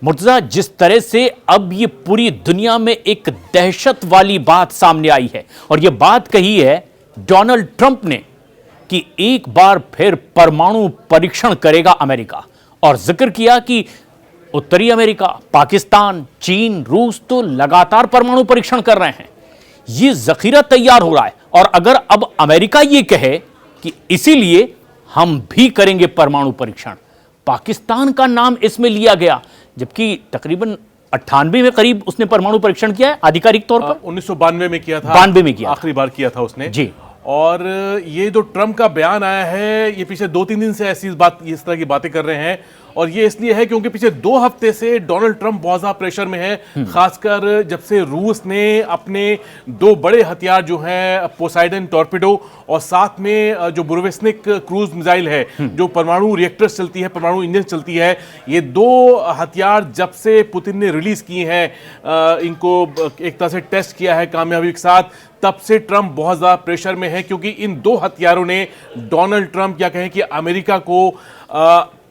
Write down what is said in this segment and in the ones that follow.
मुर्तजा, जिस तरह से अब ये पूरी दुनिया में एक दहशत वाली बात सामने आई है और ये बात कही है डोनाल्ड ट्रंप ने कि एक बार फिर परमाणु परीक्षण करेगा अमेरिका, और जिक्र किया कि उत्तरी अमेरिका, पाकिस्तान, चीन, रूस तो लगातार परमाणु परीक्षण कर रहे हैं। ये जखीरा तैयार हो रहा है और अगर अब अमेरिका ये कहे कि इसीलिए हम भी करेंगे परमाणु परीक्षण, पाकिस्तान का नाम इसमें लिया गया, जबकि तकरीबन 98 में करीब उसने परमाणु परीक्षण किया है आधिकारिक तौर पर। 1992 में किया था, 92 में किया, आखिरी बार किया था उसने जी। और ये जो ट्रंप का बयान आया है, ये पिछले 2-3 दिन से इस तरह की बातें कर रहे हैं, और ये इसलिए है क्योंकि पिछले 2 हफ्ते से डोनाल्ड ट्रंप बहुत ज्यादा प्रेशर में है, खासकर जब से रूस ने अपने 2 बड़े हथियार जो हैं पोसाइडन टॉर्पेडो और साथ में जो बुरवेस्निक क्रूज मिसाइल है जो परमाणु रिएक्टर्स चलती है, परमाणु इंजन चलती है, ये 2 हथियार जब से पुतिन ने रिलीज किए हैं, इनको एक तरह से टेस्ट किया है कामयाबी के साथ, तब से ट्रंप बहुत ज्यादा प्रेशर में है, क्योंकि इन 2 हथियारों ने डोनाल्ड ट्रंप या कहें कि अमेरिका को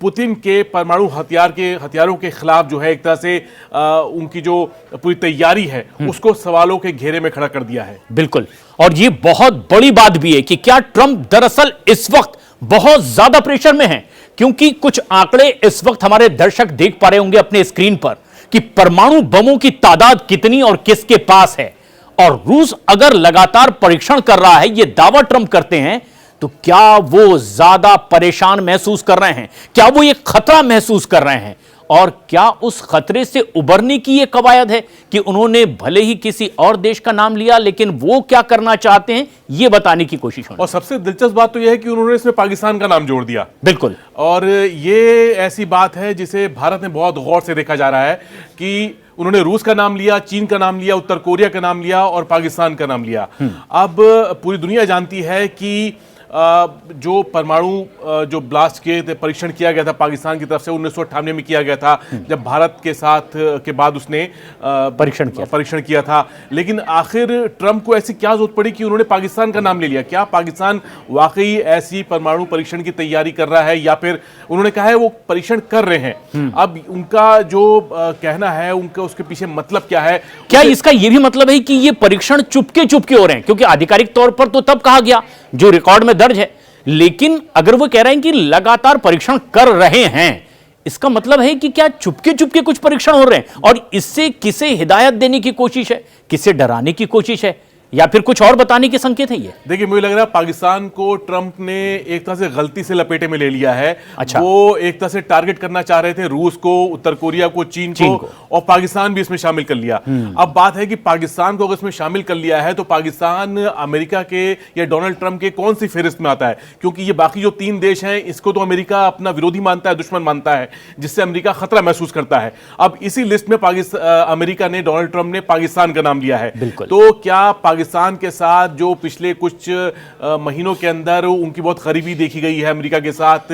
पुतिन के परमाणु हथियारों के खिलाफ जो है एक तरह से उनकी जो पूरी तैयारी है उसको सवालों के घेरे में खड़ा कर दिया है। बिल्कुल, और ये बहुत बड़ी बात भी है कि क्या ट्रंप दरअसल इस वक्त बहुत ज्यादा प्रेशर में है, क्योंकि कुछ आंकड़े इस वक्त हमारे दर्शक देख पा रहे होंगे अपने स्क्रीन पर कि परमाणु बमों की तादाद कितनी और किसके पास है, और रूस अगर लगातार परीक्षण कर रहा है, ये दावा ट्रंप करते हैं, तो क्या वो ज्यादा परेशान महसूस कर रहे हैं, क्या वो ये खतरा महसूस कर रहे हैं, और क्या उस खतरे से उबरने की ये कवायद है कि उन्होंने भले ही किसी और देश का नाम लिया, लेकिन वो क्या करना चाहते हैं ये बताने की कोशिश होगी। और सबसे दिलचस्प बात तो यह है कि उन्होंने इसमें पाकिस्तान का नाम जोड़ दिया। बिल्कुल, और ये ऐसी बात है जिसे भारत ने बहुत गौर से देखा जा रहा है कि उन्होंने रूस का नाम लिया, चीन का नाम लिया, उत्तर कोरिया का नाम लिया और पाकिस्तान का नाम लिया। अब पूरी दुनिया जानती है कि जो परमाणु जो ब्लास्ट किए थे, परीक्षण किया गया था पाकिस्तान की तरफ से 1998 में किया गया था, जब भारत के साथ के बाद उसने परीक्षण किया था। लेकिन आखिर ट्रंप को ऐसी क्या जरूरत पड़ी कि उन्होंने पाकिस्तान का नाम ले लिया? क्या पाकिस्तान वाकई ऐसी परमाणु परीक्षण की तैयारी कर रहा है, या फिर उन्होंने कहा है वो परीक्षण कर रहे हैं? अब उनका जो कहना है, उनका उसके पीछे मतलब क्या है? क्या इसका यह भी मतलब है कि ये परीक्षण चुपके चुपके हो रहे हैं? क्योंकि आधिकारिक तौर पर तो तब कहा गया जो रिकॉर्ड में दर्ज है, लेकिन अगर वो कह रहे हैं कि लगातार परीक्षण कर रहे हैं, इसका मतलब है कि क्या चुपके चुपके कुछ परीक्षण हो रहे हैं, और इससे किसे हिदायत देने की कोशिश है, किसे डराने की कोशिश है, या फिर कुछ और बताने के संकेत है? ये देखिए, मुझे लग रहा है पाकिस्तान को ट्रंप ने एक तरह से गलती से लपेटे में ले लिया है। अच्छा। वो एक तरह से टारगेट करना चाह रहे थे रूस को, उत्तर कोरिया को, चीन को, और पाकिस्तान भी इसमें शामिल कर लिया। अब बात है कि पाकिस्तान को अगर इसमें शामिल कर लिया है तो पाकिस्तान अमेरिका के या डोनाल्ड ट्रंप के कौन सी फेहरिस्त में आता है? क्योंकि ये बाकी जो 3 देश हैं, इसको तो अमेरिका अपना विरोधी मानता है, दुश्मन मानता है, जिससे अमेरिका खतरा महसूस करता है। अब इसी लिस्ट में अमेरिका ने, डोनाल्ड ट्रंप ने पाकिस्तान का नाम लिया है। तो क्या पाकिस्तान के साथ जो पिछले कुछ महीनों के अंदर उनकी बहुत करीबी देखी गई है अमेरिका के साथ,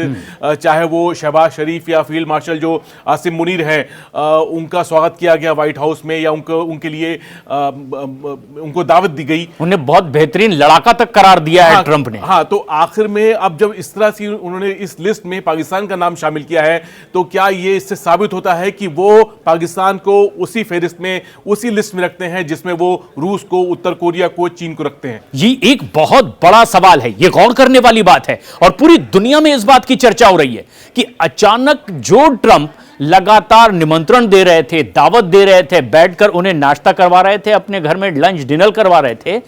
चाहे वो शहबाज शरीफ या फील्ड मार्शल जो आसिम मुनीर है, उनका स्वागत किया गया व्हाइट हाउस में, या उनके लिए उनको दावत दी गई, उन्हें बहुत बेहतरीन लड़ाका तक करार दिया है ट्रंप ने। हाँ, तो आखिर में अब जब इस तरह से उन्होंने इस लिस्ट में पाकिस्तान का नाम शामिल किया है, तो क्या ये इससे साबित होता है कि वो पाकिस्तान को उसी फेहरिस्त में, उसी लिस्ट में रखते हैं जिसमें वो रूस को, उत्तर कोरिया को, चीन को रखते हैं? ये एक बहुत बड़ा सवाल है, ये गौर करने वाली बात है, और पूरी दुनिया में इस बात की चर्चा हो रही है कि अचानक जो ट्रंप लगातार निमंत्रण दे रहे थे, दावत दे रहे थे, बैठकर उन्हें नाश्ता करवा रहे थे, अपने घर में लंच डिनर करवा रहे थे,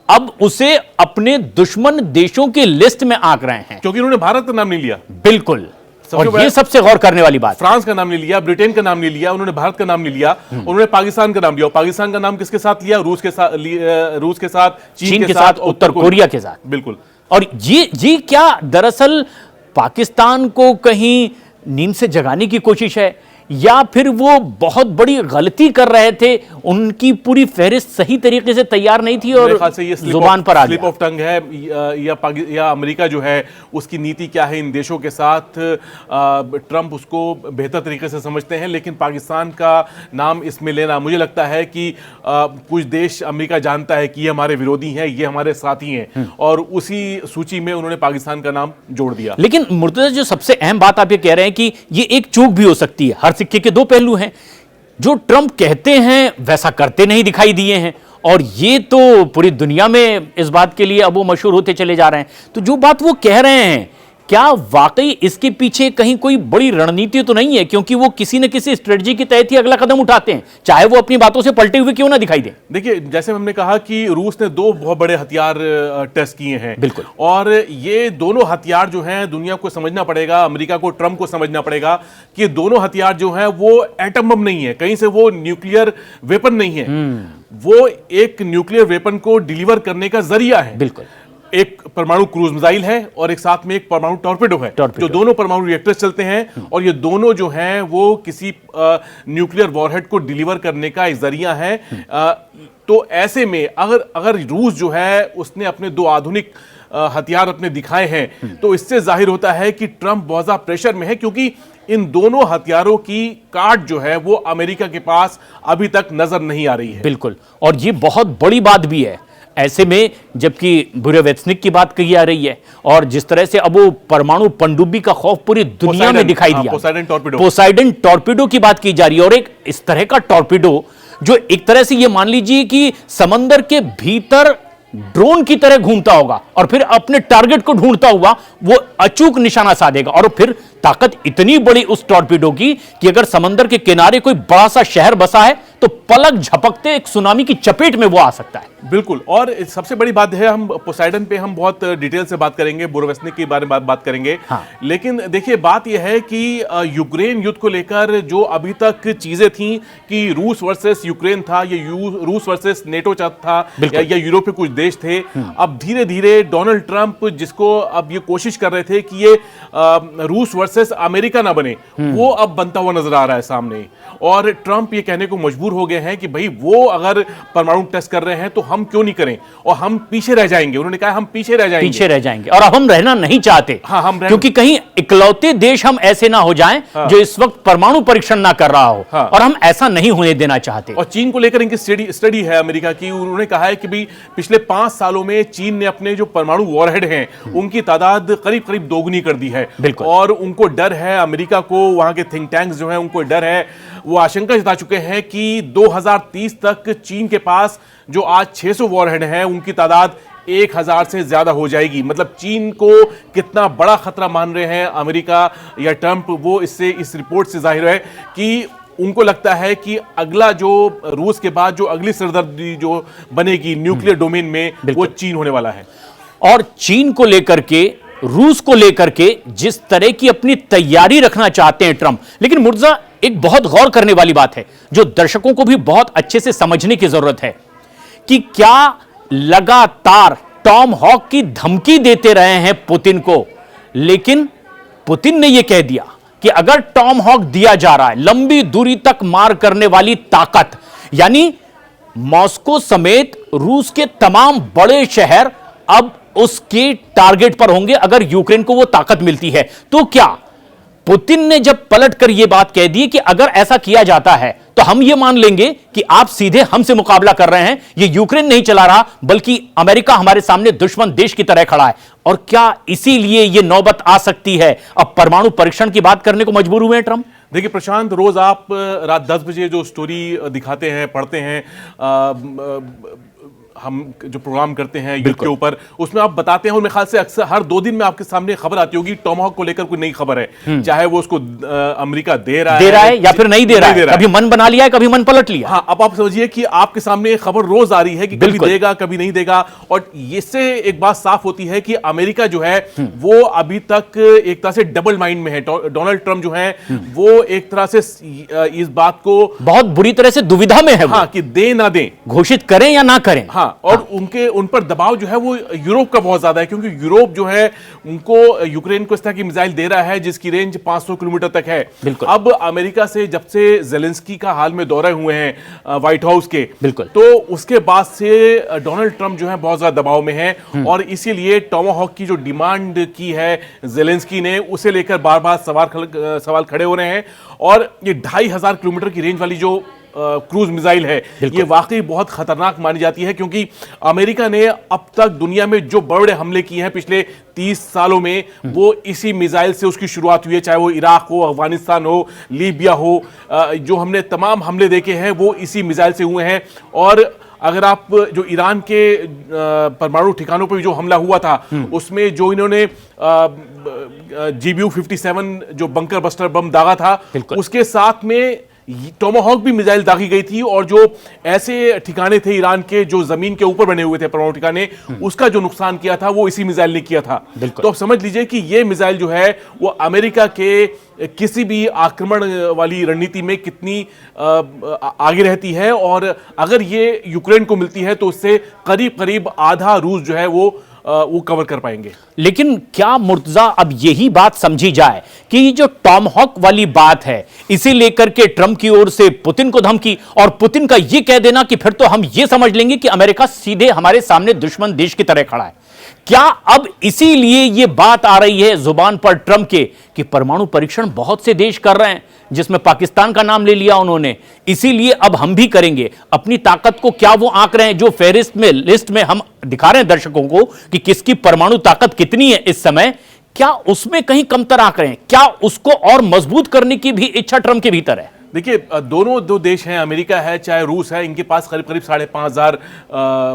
अब उसे अपने दुश्मन देशों की लिस्ट में आंक रहे हैं, क्योंकि उन्होंने भारत का नाम नहीं लिया। बिल्कुल, और ये सबसे गौर करने वाली बात। फ्रांस का नाम नहीं लिया, ब्रिटेन का नाम नहीं लिया, उन्होंने भारत का नाम नहीं लिया, उन्होंने पाकिस्तान का नाम लिया। पाकिस्तान का नाम किसके साथ लिया? रूस के साथ, चीन के साथ, उत्तर कोरिया के साथ। बिल्कुल। और ये क्या दरअसल पाकिस्तान को कहीं नींद से जगाने की कोशिश है, या फिर वो बहुत बड़ी गलती कर रहे थे, उनकी पूरी फहरिस्त सही तरीके से तैयार नहीं थी और जुबान पर आ गया? स्लिप ऑफ टंग है, या अमेरिका जो है उसकी नीति क्या है इन देशों के साथ, ट्रंप उसको बेहतर तरीके से समझते हैं, लेकिन पाकिस्तान का नाम इसमें लेना, मुझे लगता है कि कुछ देश, अमेरिका जानता है कि ये हमारे विरोधी हैं, ये हमारे साथी हैं, और उसी सूची में उन्होंने पाकिस्तान का नाम जोड़ दिया। लेकिन मुर्तजा, जो सबसे अहम बात आप ये कह रहे हैं कि ये एक चूक भी हो सकती है, हर सिक्के के दो पहलू हैं। जो ट्रंप कहते हैं वैसा करते नहीं दिखाई दिए हैं, और ये तो पूरी दुनिया में इस बात के लिए अब वो मशहूर होते चले जा रहे हैं। तो जो बात वो कह रहे हैं, क्या वाकई इसके पीछे कहीं कोई बड़ी रणनीति तो नहीं है? क्योंकि वो किसी न किसी स्ट्रेटजी के तहत ही अगला कदम उठाते हैं, चाहे वो अपनी बातों से पलटे हुए क्यों ना दिखाई दे। देखिए, जैसे हमने कहा कि रूस ने दो बहुत बड़े हथियार टेस्ट किए हैं, बिल्कुल, और ये दोनों हथियार जो हैं दुनिया को समझना पड़ेगा, अमेरिका को, ट्रंप को समझना पड़ेगा कि ये दोनों हथियार जो हैं वो एटम बम नहीं है, कहीं से वो न्यूक्लियर वेपन नहीं है, वो एक न्यूक्लियर वेपन को डिलीवर करने का जरिया है। बिल्कुल, एक परमाणु क्रूज मिसाइल है और एक साथ में एक परमाणु टॉर्पेडो है, जो दोनों परमाणु रिएक्टर्स चलते हैं, और ये दोनों जो हैं वो किसी न्यूक्लियर वॉरहेड को डिलीवर करने का एक जरिया है। तो ऐसे में अगर रूस जो है उसने अपने दो आधुनिक हथियार अपने दिखाए हैं, तो इससे जाहिर होता है कि ट्रंप बहुत ज्यादा प्रेशर में है, क्योंकि इन दोनों हथियारों की कार्ड जो है वो अमेरिका के पास अभी तक नजर नहीं आ रही है। बिल्कुल, और ये बहुत बड़ी बात भी है। ऐसे में जबकि बुरेवेत्सनिक की बात कही जा रही है, और जिस तरह से अब वो परमाणु पनडुब्बी का खौफ पूरी दुनिया में दिखाई दिया, पोसाइडन टॉर्पीडो की बात की जा रही है, और एक इस तरह का टॉर्पीडो जो एक तरह से ये मान लीजिए कि समंदर के भीतर ड्रोन की तरह घूमता होगा और फिर अपने टारगेट को ढूंढता हुआ वो अचूक निशाना साधेगा, और फिर ताकत इतनी बड़ी उस टॉर्पीडो की कि अगर समंदर के किनारे कोई बड़ा सा शहर बसा है तो पलक झपकते एक सुनामी की चपेट में वो आ सकता है। बिल्कुल, और सबसे बड़ी बात है, हम पोसाइडन पे हम बहुत डिटेल से बात करेंगे, बुरेवेत्सनिक के बारे में बात करेंगे। हाँ। लेकिन देखिए, बात यह है कि यूक्रेन युद्ध को लेकर जो अभी तक चीजें थी कि रूस वर्सेस यूक्रेन था, ये रूस वर्सेस नेटो था, या यूरोप के कुछ देश थे। अब धीरे धीरे डोनाल्ड ट्रंप, जिसको अब ये कोशिश कर रहे थे कि ये रूस वर्सेस अमेरिका ना बने, वो अब बनता हुआ नजर आ रहा है सामने। और ट्रंप ये कहने को मजबूर हो गए हैं कि भाई वो अगर परमाणु टेस्ट कर रहे हैं तो हम क्यों नहीं करें, और हम पीछे रह जाएंगे। उन्होंने कहा हम पीछे रह जाएंगे, और अब हम रहना नहीं चाहते। हाँ, क्योंकि कहीं इकलौते देश हम ऐसे ना हो जाएं जो इस वक्त परमाणु परीक्षण ना कर रहा हो, और हम ऐसा नहीं होने देना चाहते। और चीन को लेकर इनकी स्टडी है अमेरिका की। उन्होंने कहा है कि भाई पिछले 5 सालों में चीन ने अपने जो परमाणु वॉरहेड हैं उनकी तादाद करीब करीब दोगुनी कर दी है, और उनको डर है, अमेरिका को, वहां के थिंक टैंक्स जो हैं उनको डर है। वो आशंका जता चुके हैं कि 2030 तक चीन के पास जो आज 600 वॉरहेड हैं उनकी तादाद 1000 से ज्यादा हो जाएगी। मतलब चीन को कितना बड़ा खतरा मान रहे हैं अमेरिका या ट्रंप, वो इससे, इस रिपोर्ट से जाहिर है कि उनको लगता है कि अगला जो रूस के बाद जो अगली सरदर्दी जो बनेगी न्यूक्लियर डोमेन में, वो चीन होने वाला है। और चीन को लेकर के, रूस को लेकर के जिस तरह की अपनी तैयारी रखना चाहते हैं ट्रंप, लेकिन मुर्जा एक बहुत गौर करने वाली बात है जो दर्शकों को भी बहुत अच्छे से समझने की जरूरत है कि क्या लगातार टॉम हॉक की धमकी देते रहे हैं पुतिन को, लेकिन पुतिन ने यह कह दिया कि अगर टॉम हॉक दिया जा रहा है, लंबी दूरी तक मार करने वाली ताकत, यानी मॉस्को समेत रूस के तमाम बड़े शहर अब उसके टारगेट पर होंगे अगर यूक्रेन को वो ताकत मिलती है। तो क्या पुतिन ने जब पलटकर यह बात कह दी कि अगर ऐसा किया जाता है तो हम यह मान लेंगे कि आप सीधे हमसे मुकाबला कर रहे हैं, ये यूक्रेन नहीं चला रहा बल्कि अमेरिका हमारे सामने दुश्मन देश की तरह खड़ा है, और क्या इसीलिए यह नौबत आ सकती है, अब परमाणु परीक्षण की बात करने को मजबूर हुए हैं ट्रंप? देखिए प्रशांत, रोज आप रात 10 बजे जो स्टोरी दिखाते हैं, पढ़ते हैं, हम जो प्रोग्राम करते हैं युद्ध के ऊपर, उसमें आप बताते हैं, और मेरे ख्याल से अक्सर हर 2 दिन में आपके सामने खबर आती होगी टॉमहॉक को लेकर कोई नई खबर है, चाहे वो उसको अमेरिका दे रहा है या फिर नहीं दे रहा है, कभी मन बना लिया है, कभी मन पलट लिया। हाँ, अब आप समझिए कि आपके सामने खबर रोज आ रही है कि कभी देगा कभी नहीं देगा, और इससे एक बात साफ होती है कि अमेरिका जो है वो अभी तक एक तरह से डबल माइंड में है। डोनाल्ड ट्रंप जो है वो एक तरह से इस बात को बहुत बुरी तरह से दुविधा में है, हाँ, कि दे ना दे, घोषित करें या ना करें। हाँ, और उन पर दबाव जो है वो यूरोप का बहुत ज्यादा है, क्योंकि यूरोप जो है उनको यूक्रेन को इस तरह की मिसाइल दे रहा है जिसकी रेंज 500 किलोमीटर तक है। अब अमेरिका से जब से जेलेंस्की का हाल में दौरे हुए हैं व्हाइट हाउस के, तो उसके बाद से डोनाल्ड ट्रंप जो है बहुत ज्यादा दबाव में है, और इसीलिए टॉमाहॉक की जो डिमांड की है जेलेंस्की ने, उसे लेकर बार बार सवाल खड़े हो रहे हैं। और ये 2500 किलोमीटर की रेंज वाली जो क्रूज मिसाइल है, ये वाकई बहुत खतरनाक मानी जाती है, क्योंकि अमेरिका ने अब तक दुनिया में जो बड़े हमले किए हैं पिछले 30 सालों में, वो इसी मिसाइल से उसकी शुरुआत हुई है। चाहे वो इराक हो, अफगानिस्तान हो, लीबिया हो, जो हमने तमाम हमले देखे हैं वो इसी मिसाइल से हुए हैं। और अगर आप जो ईरान के परमाणु ठिकानों पर जो हमला हुआ था, उसमें जो इन्होंने GBU-57 जो बंकर बस्टर बम दागा था, उसके साथ में टोमाहॉक भी मिसाइल दागी गई थी, और जो ऐसे ठिकाने थे ईरान के जो जमीन के ऊपर बने हुए थे परमाणु ठिकाने, उसका जो नुकसान किया था वो इसी मिसाइल ने किया था। तो आप समझ लीजिए कि ये मिसाइल जो है वो अमेरिका के किसी भी आक्रमण वाली रणनीति में कितनी आगे रहती है, और अगर ये यूक्रेन को मिलती है तो उससे करीब करीब आधा रूस जो है वो कवर कर पाएंगे। लेकिन क्या मुर्तजा अब यही बात समझी जाए कि ये जो टॉमहॉक वाली बात है, इसे लेकर के ट्रंप की ओर से पुतिन को धमकी, और पुतिन का ये कह देना कि फिर तो हम ये समझ लेंगे कि अमेरिका सीधे हमारे सामने दुश्मन देश की तरह खड़ा है, क्या अब इसीलिए ये बात आ रही है जुबान पर ट्रंप के कि परमाणु परीक्षण बहुत से देश कर रहे हैं, जिसमें पाकिस्तान का नाम ले लिया उन्होंने, इसीलिए अब हम भी करेंगे? अपनी ताकत को क्या वो आंक रहे हैं जो फेहरिस्त में, लिस्ट में हम दिखा रहे हैं दर्शकों को कि किसकी परमाणु ताकत कितनी है इस समय, क्या उसमें कहीं कमतर आंक रहे हैं? क्या उसको और मजबूत करने की भी इच्छा ट्रंप के भीतर है? देखिए, दोनों दो देश हैं, अमेरिका है चाहे रूस है, इनके पास करीब करीब 5,500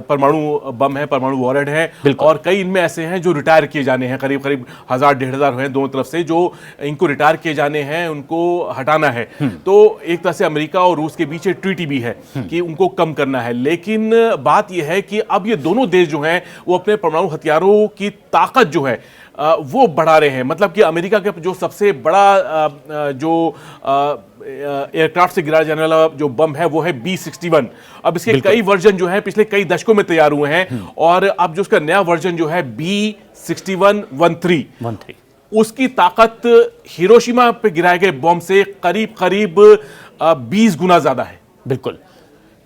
परमाणु बम है, परमाणु वॉरहेड हैं, और कई इनमें ऐसे हैं जो रिटायर किए जाने हैं, करीब करीब 1,000-1,500 हैं दोनों तरफ से, जो इनको रिटायर किए जाने हैं, उनको हटाना है। तो एक तरह से अमेरिका और रूस के बीच ट्रीटी भी है कि उनको कम करना है। लेकिन बात यह है कि अब ये दोनों देश जो हैं वो अपने परमाणु हथियारों की ताकत जो है वो बढ़ा रहे हैं। मतलब कि अमेरिका के जो सबसे बड़ा जो एयरक्राफ्ट से गिराया जाने वाला जो बम है वो है B-61। अब इसके कई वर्जन जो हैं पिछले कई दशकों में तैयार हुए हैं, और अब जो उसका नया वर्जन जो है B-61-13, उसकी ताकत हिरोशिमा पे गिराए गए बम से करीब करीब 20 गुना ज्यादा है। बिल्कुल।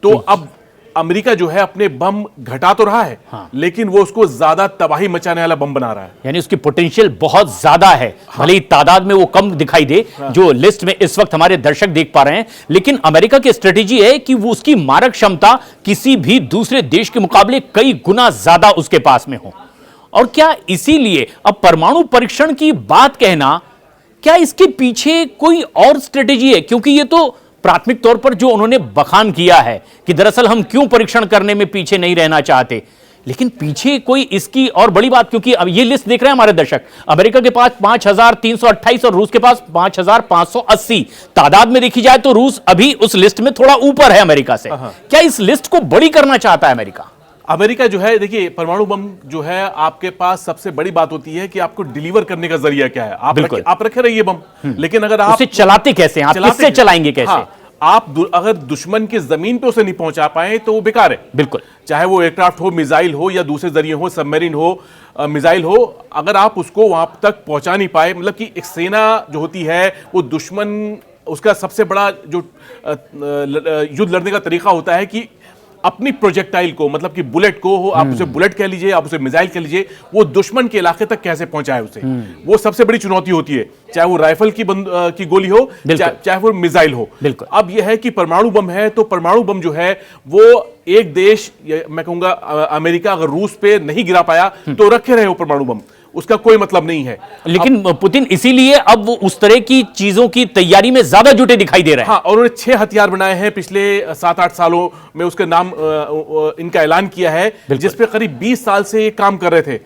तो अब अमेरिका जो है अपने बम घटा तो रहा है, लेकिन वो उसको ज्यादा तबाही मचाने वाला बम बना रहा है। यानी उसकी पोटेंशियल बहुत ज्यादा है, भले ही तादाद में वो कम दिखाई दे जो लिस्ट में इस वक्त हमारे दर्शक देख पा रहे हैं, लेकिन अमेरिका की स्ट्रेटेजी है कि वो उसकी मारक क्षमता किसी भी दूसरे देश के मुकाबले कई गुना ज्यादा उसके पास में हो। और क्या इसीलिए अब परमाणु परीक्षण की बात कहना, क्या इसके पीछे कोई और स्ट्रेटेजी है? क्योंकि ये तो प्राथमिक तौर पर जो उन्होंने बखान किया है कि दरअसल हम क्यों परीक्षण करने में पीछे नहीं रहना चाहते, लेकिन पीछे कोई इसकी और बड़ी बात, क्योंकि अब ये लिस्ट देख रहे हैं हमारे दर्शक, अमेरिका के पास 5,328 और रूस के पास 5,580। तादाद में देखी जाए तो रूस अभी उस लिस्ट में थोड़ा ऊपर है अमेरिका से। क्या इस लिस्ट को बड़ी करना चाहता है अमेरिका? अमेरिका जो है, देखिए, परमाणु बम जो है आपके पास सबसे बड़ी बात होती है कि आपको डिलीवर करने का जरिया क्या है। आप रखे रहिए बम, लेकिन अगर आप उसे चलाते कैसे हैं, आप किससे चलाएंगे कैसे? आप अगर दुश्मन की जमीन पे उसे नहीं पहुंचा पाए तो वो बेकार है। बिल्कुल। चाहे वो एयरक्राफ्ट हो, मिसाइल हो, या दूसरे जरिए हो, सबमरीन हो, मिसाइल हो, अगर आप उसको वहां तक पहुंचा नहीं पाए, मतलब कि एक सेना जो होती है वो दुश्मन, उसका सबसे बड़ा जो युद्ध लड़ने का तरीका होता है कि अपनी प्रोजेक्टाइल को, मतलब कि बुलेट को हो, आप उसे बुलेट कह लीजिए, आप उसे मिसाइल कह लीजिए, वो दुश्मन के इलाके तक कैसे पहुंचाए उसे, वो सबसे बड़ी चुनौती होती है। चाहे वो राइफल की गोली हो, चाहे वो मिसाइल हो। अब यह है कि परमाणु बम है, तो परमाणु बम जो है वो एक देश, मैं कहूंगा अमेरिका, अगर रूस पे नहीं गिरा पाया तो रखे रहे हो परमाणु बम, उसका कोई मतलब नहीं है। लेकिन पुतिन इसीलिए अब वो उस तरह की चीजों की तैयारी में ज्यादा जुटे दिखाई दे रहे हैं। हाँ, और उन्होंने 6 हथियार बनाए हैं पिछले 7-8 सालों में, उसका नाम इनका ऐलान किया है, जिसपे करीब 20 साल से ये काम कर रहे थे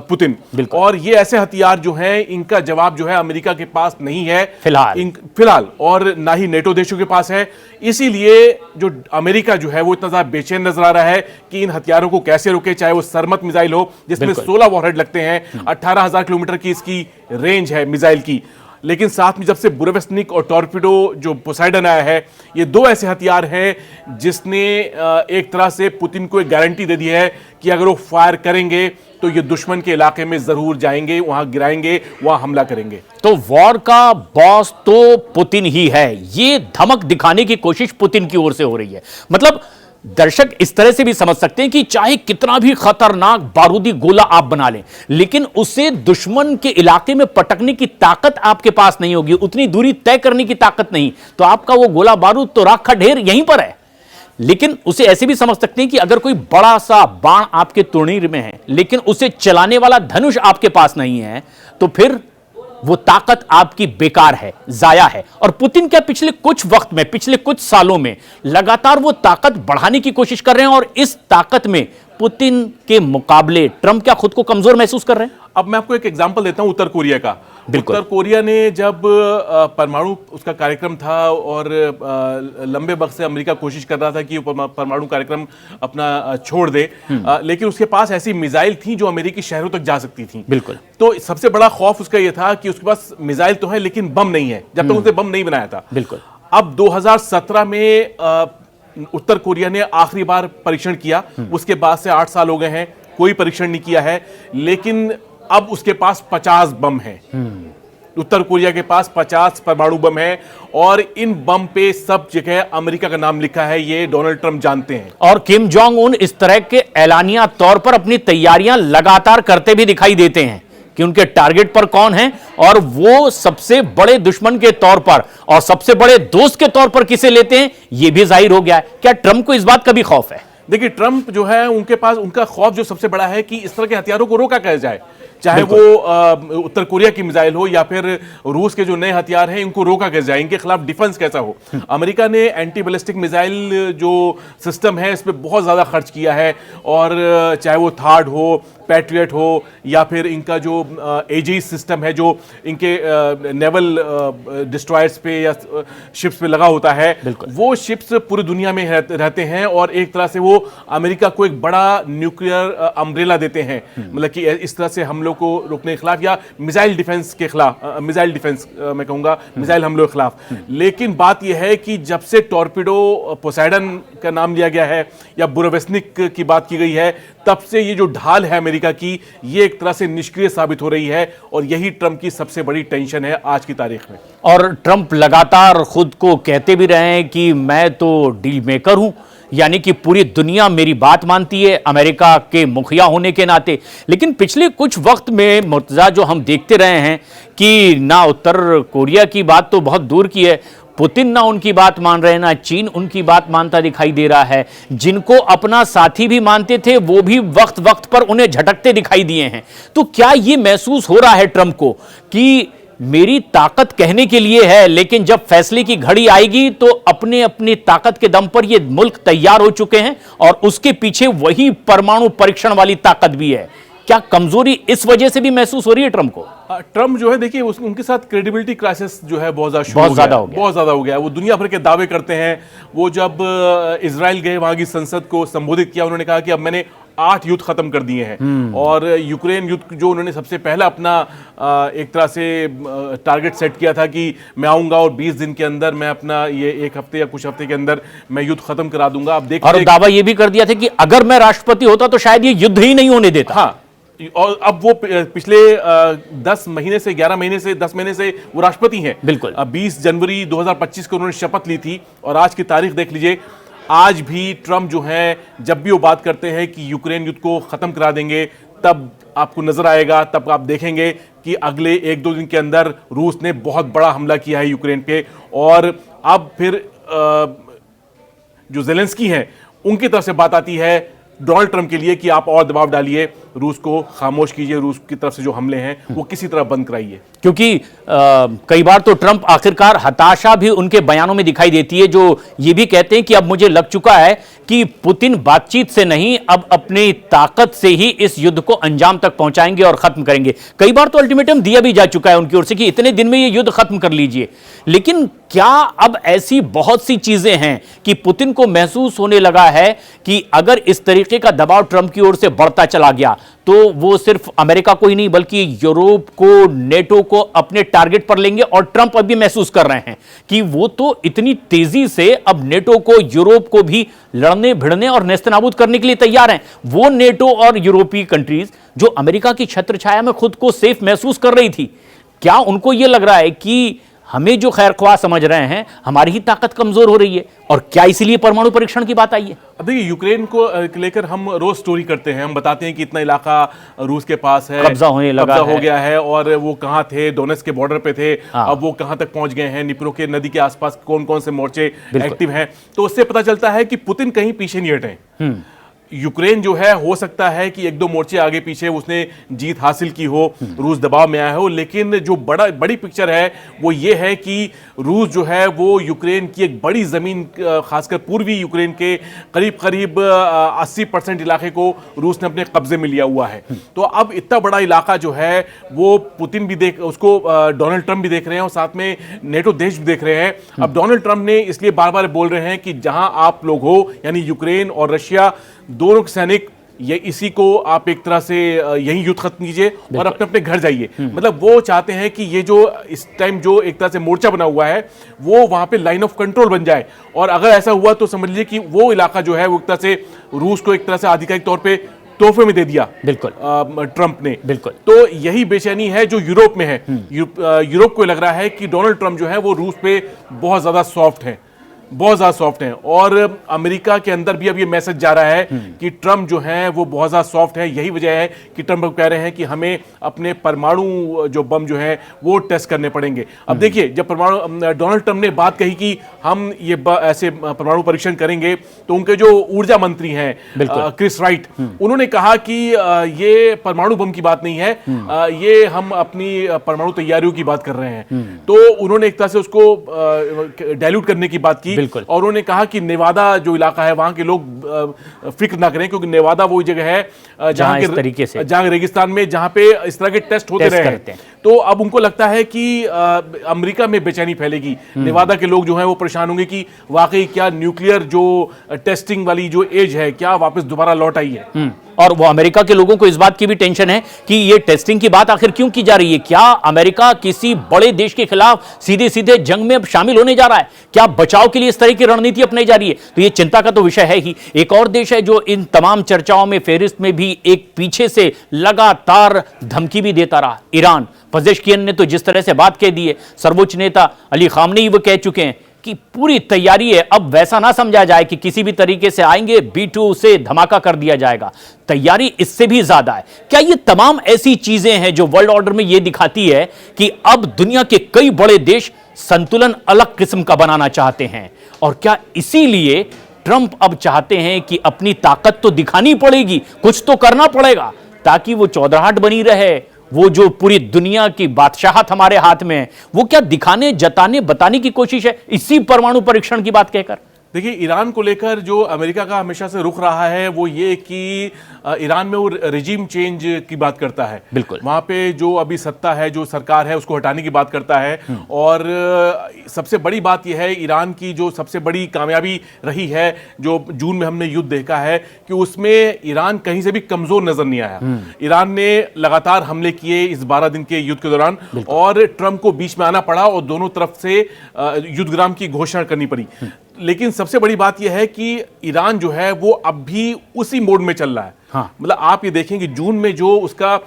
पुतिन। और ये ऐसे हथियार जो हैं, इनका जवाब जो है अमेरिका के पास नहीं है फिलहाल, और ना ही नेटो देशों के पास है। इसीलिए जो अमेरिका जो है वो इतना ज्यादा बेचैन नजर आ रहा है कि इन हथियारों को कैसे रोके। चाहे वो सरमत मिसाइल हो, जिसमें 16 वॉरहेड लगते हैं, 18,000 किलोमीटर की इसकी रेंज है मिसाइल की, लेकिन साथ में जब से बुरेविस्निक और टॉर्पिडो जो पोसाइडन आया है, ये 2 ऐसे हथियार हैं जिसने एक तरह से पुतिन को एक गारंटी दे दी है कि अगर वो फायर करेंगे तो ये दुश्मन के इलाके में जरूर जाएंगे, वहां गिराएंगे, वहां हमला करेंगे। तो वॉर का बॉस तो पुतिन ही है, ये धमक दिखाने की कोशिश पुतिन की ओर से हो रही है। मतलब दर्शक इस तरह से भी समझ सकते हैं कि चाहे कितना भी खतरनाक बारूदी गोला आप बना लें, लेकिन उसे दुश्मन के इलाके में पटकने की ताकत आपके पास नहीं होगी, उतनी दूरी तय करने की ताकत नहीं, तो आपका वो गोला बारूद तो राख का ढेर यहीं पर है। लेकिन उसे ऐसे भी समझ सकते हैं कि अगर कोई बड़ा सा बाण आपके तुर्नीर में है, लेकिन उसे चलाने वाला धनुष आपके पास नहीं है, तो फिर वो ताकत आपकी बेकार है, जाया है। और पुतिन क्या पिछले कुछ वक्त में, पिछले कुछ सालों में लगातार वो ताकत बढ़ाने की कोशिश कर रहे हैं, और इस ताकत में पुतिन के मुकाबले ट्रंप क्या खुद को कमजोर महसूस कर रहे हैं? अब मैं आपको एक एग्जांपल देता हूं उत्तर कोरिया का। बिल्कुल। उत्तर कोरिया ने जब परमाणु उसका कार्यक्रम था और लंबे वक्त से अमेरिका कोशिश कर रहा था कि वो परमाणु कार्यक्रम अपना छोड़ दे, लेकिन उसके पास ऐसी मिसाइल थी जो अमेरिकी शहरों तक जा सकती थी। बिल्कुल। तो सबसे बड़ा खौफ उसका यह था कि उसके पास मिसाइल तो है लेकिन बम नहीं है, जब तक उसने बम नहीं बनाया था। बिल्कुल। अब 2017 में उत्तर कोरिया ने आखिरी बार परीक्षण किया, उसके बाद से 8 साल हो गए हैं, कोई परीक्षण नहीं किया है, लेकिन अब उसके पास 50 बम हैं। उत्तर कोरिया के पास 50 परमाणु बम है, और इन बम पे सब जगह अमेरिका का नाम लिखा है, ये डोनाल्ड ट्रंप जानते हैं। और किम जोंग उन इस तरह के ऐलानिया तौर पर अपनी तैयारियां लगातार करते भी दिखाई देते हैं कि उनके टारगेट पर कौन है, और वो सबसे बड़े दुश्मन के तौर पर और सबसे बड़े दोस्त के तौर पर किसे लेते हैं, यह भी जाहिर हो गया है। क्या ट्रंप को इस बात का भी खौफ है? देखिए, ट्रंप जो है उनके पास, उनका खौफ जो सबसे बड़ा है कि इस तरह के हथियारों को रोका कैसे जाए, चाहे वो उत्तर कोरिया की मिसाइल हो या फिर रूस के जो नए हथियार हैं, इनको रोका कैसे जाए, इनके खिलाफ डिफेंस कैसा हो। अमेरिका ने एंटी बैलिस्टिक मिसाइल जो सिस्टम है इस पर बहुत ज़्यादा खर्च किया है, और चाहे वो थार्ड हो, पैट्रियट हो, या फिर इनका जो एजीस सिस्टम है जो इनके नेवल डिस्ट्रॉयर्स पे या शिप्स पे लगा होता है, वो शिप्स पूरी दुनिया में रहते हैं, और एक तरह से वो अमेरिका को एक बड़ा न्यूक्लियर अम्ब्रेला देते हैं, मतलब कि इस तरह से हमलों को रोकने के खिलाफ, या मिसाइल डिफेंस के खिलाफ, मिसाइल डिफेंस मैं कहूँगा, मिसाइल हमलों के खिलाफ। लेकिन बात यह है कि जब से टॉर्पिडो पोसाइडन का नाम लिया गया है या बुरेविस्निक की बात की गई है, तब से ये जो ढाल है अमेरिका की, ये एक तरह से निष्क्रिय साबित हो रही है, और यही ट्रंप की सबसे बड़ी टेंशन है आज की तारीख में। और ट्रंप लगातार खुद को कहते भी रहे हैं कि मैं तो डील मेकर हूं, यानी कि पूरी दुनिया मेरी बात मानती है अमेरिका के मुखिया होने के नाते। लेकिन पिछले कुछ वक्त में मुर्तजा जो हम देखते रहे हैं कि ना उत्तर कोरिया की बात तो बहुत दूर की है, पुतिन ना उनकी बात मान रहे हैं, ना चीन उनकी बात मानता दिखाई दे रहा है। जिनको अपना साथी भी मानते थे वो भी वक्त वक्त पर उन्हें झटकते दिखाई दिए हैं। तो क्या ये महसूस हो रहा है ट्रंप को कि मेरी ताकत कहने के लिए है, लेकिन जब फैसले की घड़ी आएगी तो अपने अपनी ताकत के दम पर ये मुल्क तैयार हो चुके हैं, और उसके पीछे वही परमाणु परीक्षण वाली ताकत भी है? क्या कमजोरी इस वजह से भी महसूस हो रही है ट्रंप को? ट्रंप जो है, देखिए, उनके साथ क्रेडिबिलिटी क्राइसिस जो है बहुत ज्यादा हो गया। वो दुनिया भर के दावे करते हैं। वो जब इजराइल गए, वहां की संसद को संबोधित किया, उन्होंने कहा कि अब मैंने 8 युद्ध खत्म कर दिए हैं, और यूक्रेन युद्ध जो उन्होंने सबसे पहले अपना एक तरह से टारगेट सेट किया था कि मैं आऊंगा और 20 दिन के अंदर मैं अपना ये 1 हफ्ते या कुछ हफ्ते के अंदर मैं युद्ध खत्म करा दूंगा। अब देखिए, और दावा ये भी कर दिया था कि अगर मैं राष्ट्रपति होता तो शायद ये युद्ध ही नहीं होने देता। हाँ, और अब वो पिछले 10 महीने से 11 महीने से 10 महीने से वो राष्ट्रपति हैं। बिल्कुल। 20 जनवरी 2025 को उन्होंने शपथ ली थी, और आज की तारीख देख लीजिए, आज भी ट्रंप जो है जब भी वो बात करते हैं कि यूक्रेन युद्ध को खत्म करा देंगे, तब आपको नजर आएगा, तब आप देखेंगे कि अगले 1-2 दिन के अंदर रूस ने बहुत बड़ा हमला किया है यूक्रेन पे, और अब फिर जो ज़ेलेंस्की हैं उनकी तरफ से बात आती है डोनाल्ड ट्रंप के लिए कि आप और दबाव डालिए, रूस को खामोश कीजिए, रूस की तरफ से जो हमले हैं वो किसी तरह बंद कराइए। क्योंकि कई बार तो ट्रंप आखिरकार हताशा भी उनके बयानों में दिखाई देती है, जो ये भी कहते हैं कि अब मुझे लग चुका है कि पुतिन बातचीत से नहीं, अब अपनी ताकत से ही इस युद्ध को अंजाम तक पहुंचाएंगे और खत्म करेंगे। कई बार तो अल्टीमेटम दिया भी जा चुका है उनकी ओर से कि इतने दिन में ये युद्ध खत्म कर लीजिए। लेकिन क्या अब ऐसी बहुत सी चीजें हैं कि पुतिन को महसूस होने लगा है कि अगर इस तरीके का दबाव ट्रंप की ओर से बढ़ता चला गया तो वो सिर्फ अमेरिका को ही नहीं बल्कि यूरोप को, नेटो को अपने टारगेट पर लेंगे। और ट्रंप अभी महसूस कर रहे हैं कि वो तो इतनी तेजी से अब नेटो को, यूरोप को भी लड़ने भिड़ने और नेस्तनाबूद करने के लिए तैयार हैं। वो नेटो और यूरोपीय कंट्रीज जो अमेरिका की छत्रछाया में खुद को सेफ महसूस कर रही थी, क्या उनको यह लग रहा है कि हमें जो खैरख्वाह समझ रहे हैं, हमारी ही ताकत कमजोर हो रही है। और क्या इसीलिए परमाणु परीक्षण की बात आई है? अब देखिए, यूक्रेन को लेकर हम रोज स्टोरी करते हैं, हम बताते हैं कि इतना इलाका रूस के पास है, कब्जा होने लगा कब्जा हो है। गया है, और वो कहाँ थे, डोनेट्स्क के बॉर्डर पे थे, हाँ। अब वो कहाँ तक पहुंच गए हैं, निप्रो के नदी के आसपास कौन कौन से मोर्चे एक्टिव हैं। तो उससे पता चलता है कि पुतिन कहीं पीछे नहीं हटे। यूक्रेन जो है, हो सकता है कि एक दो मोर्चे आगे पीछे उसने जीत हासिल की हो, रूस दबाव में आया हो, लेकिन जो बड़ी पिक्चर है वो ये है कि रूस जो है वो यूक्रेन की एक बड़ी जमीन, खासकर पूर्वी यूक्रेन के करीब करीब 80% इलाके को रूस ने अपने कब्जे में लिया हुआ है। तो अब इतना बड़ा इलाका जो है वो पुतिन भी उसको डोनाल्ड ट्रंप भी देख रहे हैं, और साथ में नेटो देश भी देख रहे हैं। अब डोनाल्ड ट्रंप ने इसलिए बार बार बोल रहे हैं कि जहां आप लोग हो, यानी यूक्रेन और रशिया दोनों के सैनिक, ये इसी को आप एक तरह से यही युद्ध खत्म कीजिए और अपने अपने घर जाइए। मतलब वो चाहते हैं कि ये जो इस टाइम जो एक तरह से मोर्चा बना हुआ है वो वहां पे लाइन ऑफ कंट्रोल बन जाए, और अगर ऐसा हुआ तो समझ लीजिए कि वो इलाका जो है वो एक तरह से रूस को एक तरह से आधिकारिक तौर पे तोहफे में दे दिया, बिल्कुल, ट्रंप ने। बिल्कुल। तो यही बेचैनी है जो यूरोप में है। यूरोप को लग रहा है कि डोनाल्ड ट्रंप जो है वो रूस पे बहुत ज्यादा सॉफ्ट है, बहुत ज्यादा सॉफ्ट हैं, और अमेरिका के अंदर भी अब ये मैसेज जा रहा है कि ट्रंप जो है वो बहुत ज्यादा सॉफ्ट है। यही वजह है कि ट्रंप कह रहे हैं कि हमें अपने परमाणु जो बम जो है वो टेस्ट करने पड़ेंगे। अब देखिए, जब डोनाल्ड ट्रंप ने बात कही कि हम ये ऐसे परमाणु परीक्षण करेंगे, तो उनके जो ऊर्जा मंत्री हैं क्रिस राइट, उन्होंने कहा कि ये परमाणु बम की बात नहीं है, ये हम अपनी परमाणु तैयारियों की बात कर रहे हैं। तो उन्होंने एक तरह से उसको डाइल्यूट करने की बात की, और उन्होंने कहा कि नेवादा जो इलाका है वहां के लोग फिक्र ना करें, क्योंकि नेवादा वो जगह है जहां इस तरीके से, जहां रेगिस्तान में, जहां पे इस तरह के टेस्ट होते रहे हैं। तो अब उनको लगता है कि अमेरिका में बेचैनी फैलेगी, नेवादा के लोग जो हैं वो परेशान होंगे कि वाकई क्या न्यूक्लियर जो टेस्टिंग वाली जो एज है क्या वापस दोबारा लौट आई है। और वो अमेरिका के लोगों को इस बात की भी टेंशन है कि ये टेस्टिंग की बात आखिर क्यों की जा रही है? क्या अमेरिका किसी बड़े देश के खिलाफ सीधे सीधे जंग में शामिल होने जा रहा है? क्या बचाव के लिए इस तरह की रणनीति अपनाई जा रही है? तो ये चिंता का तो विषय है ही। एक और देश है जो इन तमाम चर्चाओं में, फेहरिस्त में भी एक पीछे से लगातार धमकी भी देता रहा, ईरान। पेजेश्कियन ने तो जिस तरह से बात कह दी है, सर्वोच्च नेता अली खामनेई वो कह चुके हैं कि पूरी तैयारी है, अब वैसा ना समझा जाए कि किसी भी तरीके से आएंगे B2 से धमाका कर दिया जाएगा। तैयारी इससे भी ज्यादा है। क्या ये तमाम ऐसी चीजें हैं जो वर्ल्ड ऑर्डर में ये दिखाती है कि अब दुनिया के कई बड़े देश संतुलन अलग किस्म का बनाना चाहते हैं? और क्या इसीलिए ट्रंप अब चाहते हैं कि अपनी ताकत तो दिखानी पड़ेगी, कुछ तो करना पड़ेगा ताकि वो चौधराहट बनी रहे, वो जो पूरी दुनिया की बादशाहत हमारे हाथ में है, वो क्या दिखाने, जताने, बताने की कोशिश है इसी परमाणु परीक्षण की बात कहकर? देखिए, ईरान को लेकर जो अमेरिका का हमेशा से रुख रहा है वो ये कि ईरान में वो रेजिम चेंज की बात करता है। बिल्कुल। वहाँ पे जो अभी सत्ता है, जो सरकार है, उसको हटाने की बात करता है। और सबसे बड़ी बात यह है, ईरान की जो सबसे बड़ी कामयाबी रही है, जो जून में हमने युद्ध देखा है, कि उसमें ईरान कहीं से भी कमजोर नजर नहीं आया। ईरान ने लगातार हमले किए इस 12 दिन के युद्ध के दौरान, और ट्रंप को बीच में आना पड़ा और दोनों तरफ से युद्ध विराम की घोषणा करनी पड़ी। लेकिन सबसे बड़ी बात यह है कि ईरान जो है वो अब भी उसी मोड में चल रहा है। हाँ। मतलब आप ये देखें कि जून में जो उसका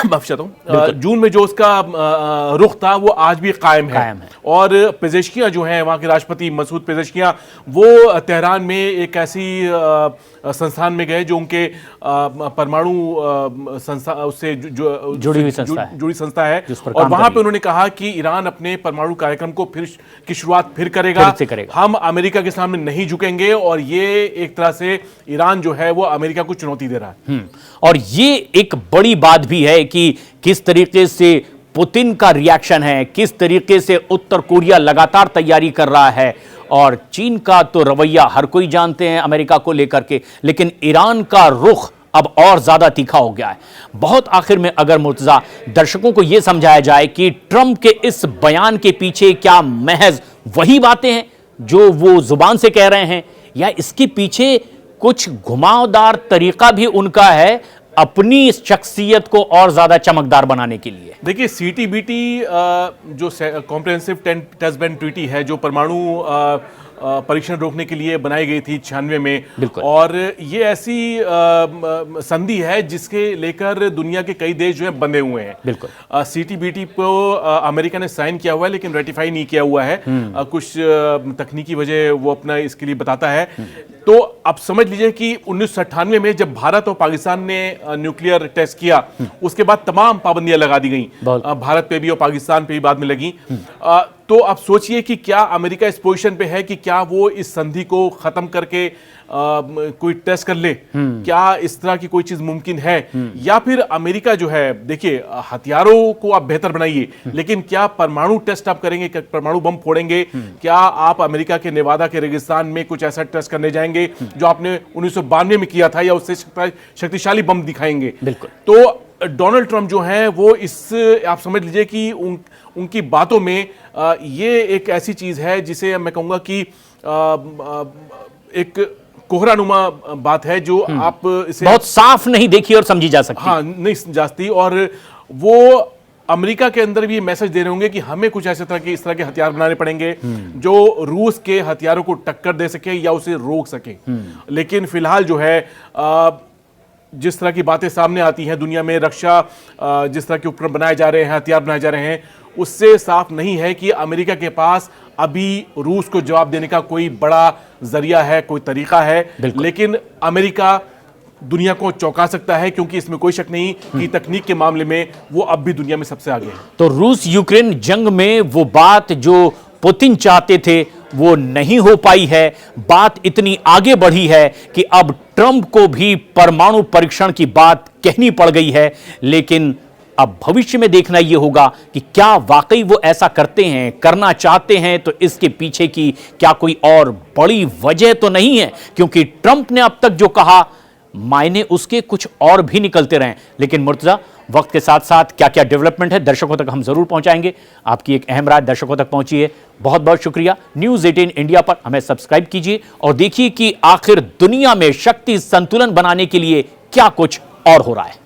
जून में जो उसका रुख था वो आज भी कायम है। और पेजेश्कियां जो हैं, वहाँ के राष्ट्रपति मसूद पेजेश्कियां, वो तेहरान में एक ऐसी संस्थान में गए जो उनके परमाणु संस्था उससे जुड़ी संस्था है, और वहां पे उन्होंने कहा कि ईरान अपने परमाणु कार्यक्रम को फिर की शुरुआत फिर करेगा। हम अमेरिका के सामने नहीं झुकेंगे, और ये एक तरह से ईरान जो है वो अमेरिका को चुनौती दे रहा है। और ये एक बड़ी बात भी है कि किस तरीके से पुतिन का रिएक्शन है, किस तरीके से उत्तर कोरिया लगातार तैयारी कर रहा है, और चीन का तो रवैया हर कोई जानते हैं अमेरिका को लेकर के, लेकिन ईरान का रुख अब और ज्यादा तीखा हो गया है। बहुत आखिर में अगर मुर्तजा दर्शकों को यह समझाया जाए कि ट्रंप के इस बयान के पीछे क्या महज वही बातें हैं जो वो जुबान से कह रहे हैं, या इसके पीछे कुछ घुमावदार तरीका भी उनका है अपनी शख्सियत को और ज्यादा चमकदार बनाने के लिए? देखिए, CTBT जो कॉम्प्रिहेंसिव टेस्ट बैन ट्रीटी है, जो परमाणु परीक्षण रोकने के लिए बनाई गई थी 96 में। बिल्कुल। और ये ऐसी संधि है जिसके लेकर दुनिया के कई देश जो है बंधे हुए हैं। बिल्कुल। CTBT को अमेरिका ने साइन किया हुआ है लेकिन रेटिफाई नहीं किया हुआ है। कुछ तकनीकी वजह वो अपना इसके लिए बताता है। तो अब समझ लीजिए कि 1998 में जब भारत और पाकिस्तान ने न्यूक्लियर टेस्ट किया, उसके बाद तमाम पाबंदियां लगा दी गई, भारत पे भी और पाकिस्तान पे भी बाद में लगी। तो अब सोचिए कि क्या अमेरिका इस पोजीशन पे है कि क्या वो इस संधि को खत्म करके कोई टेस्ट कर ले? क्या इस तरह की कोई चीज मुमकिन है? या फिर अमेरिका जो है, देखिए हथियारों को आप बेहतर बनाइए, लेकिन क्या परमाणु टेस्ट आप करेंगे? क्या परमाणु बम फोड़ेंगे? क्या आप अमेरिका के नेवादा के रेगिस्तान में कुछ ऐसा टेस्ट करने जाएंगे जो आपने 1992 में किया था, या उससे शक्तिशाली बम दिखाएंगे? बिल्कुल। तो डोनाल्ड ट्रंप जो है वो इस, आप समझ लीजिए कि उनकी बातों में ये एक ऐसी चीज है जिसे मैं कहूंगा कि एक कोहरानुमा बात है जो आप इसे बहुत साफ नहीं देखी और समझी जा सकती। हाँ, नहीं जाती। और वो अमेरिका के अंदर भी मैसेज दे रहे होंगे कि हमें कुछ ऐसे तरह के इस तरह के हथियार बनाने पड़ेंगे जो रूस के हथियारों को टक्कर दे सके या उसे रोक सके। लेकिन फिलहाल जो है जिस तरह की बातें सामने आती हैं दुनिया में, रक्षा जिस तरह के उपकरण बनाए जा रहे हैं, हथियार बनाए जा रहे हैं, उससे साफ नहीं है कि अमेरिका के पास अभी रूस को जवाब देने का कोई बड़ा जरिया है, कोई तरीका है। लेकिन अमेरिका दुनिया को चौंका सकता है, क्योंकि इसमें कोई शक नहीं कि तकनीक के मामले में वो अब भी दुनिया में सबसे आगे है। तो रूस यूक्रेन जंग में वो बात जो पुतिन चाहते थे वो नहीं हो पाई है। बात इतनी आगे बढ़ी है कि अब ट्रंप को भी परमाणु परीक्षण की बात कहनी पड़ गई है। लेकिन अब भविष्य में देखना यह होगा कि क्या वाकई वो ऐसा करते हैं, करना चाहते हैं, तो इसके पीछे की क्या कोई और बड़ी वजह तो नहीं है। क्योंकि ट्रंप ने अब तक जो कहा मायने उसके कुछ और भी निकलते रहे। लेकिन मुर्तजा, वक्त के साथ साथ क्या क्या डेवलपमेंट है दर्शकों तक हम जरूर पहुंचाएंगे। आपकी एक अहम राय दर्शकों तक पहुंची है, बहुत बहुत शुक्रिया। न्यूज़ 18 इंडिया पर हमें सब्सक्राइब कीजिए और देखिए कि आखिर दुनिया में शक्ति संतुलन बनाने के लिए क्या कुछ और हो रहा है।